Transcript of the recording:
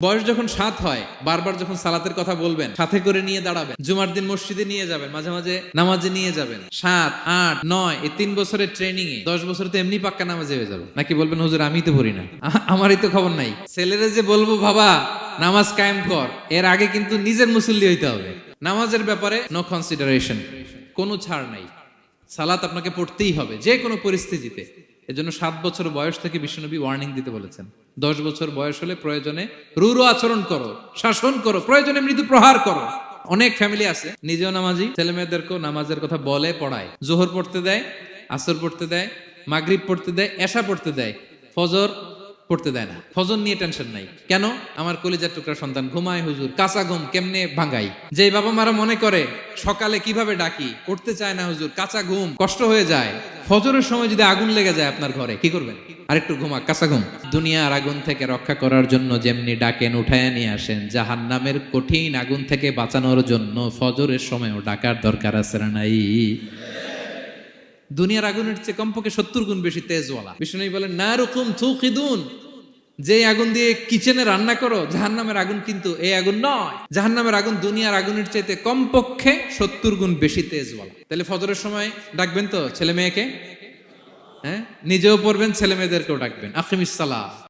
বয়স যখন 7 হয়, বারবার যখন সালাতের কথা বলবেন, সাথে করে নিয়ে দাঁড়াবেন, জুমার দিন মসজিদে নিয়ে যাবেন, মাঝে মাঝে নামাজে নিয়ে যাবেন। 7, 8, 9 এই 3 বছরের ট্রেনিং এ 10 বছরে তো এমনি পাক্কা নামাজে হয়ে যাবে। নাকি বলবেন হুজুর আমি তো পড়ি না, আমারই তো খবর নাই। ছেলেরা যে বলবো বাবা নামাজ কায়েম কর, এর আগে কিন্তু নিজের মুসল্লি হইতে হবে। নামাজের ব্যাপারে নো কনসিডারেশন, কোনো ছাড় নাই। সালাত আপনাকে পড়তেই হবে যে কোনো পরিস্থিতিতে। এজন্য 7 বছর বয়স থেকে বিশ্বনবী ওয়ার্নিং দিতে বলেছেন। 10 বছর বয়স হলে প্রয়োজনে রূঢ় আচরণ করো, শাসন করো, প্রয়োজনে মৃদু প্রহার করো। অনেক ফ্যামিলি আছে নিজেও নামাজি, ছেলে মেয়েদেরকেও নামাজের কথা বলে পড়ায়। জোহর পড়তে দেয়, আসর পড়তে দেয়, মাগরিব পড়তে দেয়, এশা পড়তে দেয়, ফজর পড়তে দেয় না। ফজর নিয়ে টেনশন নাই। কেন? আমার কলিজার টুকরা সন্তান ঘুমায় হুজুর, কাঁচা ঘুম কেমনে ভাঙাই। যে বাবা মারা মনে করে সকালে কিভাবে ডাকি, উঠতে চায় না হুজুর, কাঁচা ঘুম কষ্ট হয়ে যায়। ফজরের সময় যদি আগুন লেগে যায় আপনার ঘরে, কি করবেন? আরেকটু ঘুমা, কাঁচা ঘুম। দুনিয়ার আগুন থেকে রক্ষা করার জন্য যেমনি ডাকেন, উঠায় নিয়ে আসেন, জাহান্নামের কঠিন আগুন থেকে বাঁচানোর জন্য ফজরের সময়ও ডাকার দরকার আছে না নাই? দুনিয়ার আগুনের চেয়ে কমপক্ষে 70 গুণ বেশি তেজওয়ালা। বিষ্ণু বলেন নারুকুম তুকিদুন, যে আগুন দিয়ে কিচেনে রান্না করো, জাহান্নামের আগুন কিন্তু এই আগুন নয়। জাহান্নামের আগুন দুনিয়ার আগুনের চাইতে কমপক্ষে 70 গুণ বেশি তেজওয়ালা। তাহলে ফজরের সময় ডাকবেন তো ছেলে মেয়েকে, হ্যাঁ, নিজেও পড়বেন, ছেলে মেয়েদেরকেও ডাকবেন। আকিমিস সালাহ।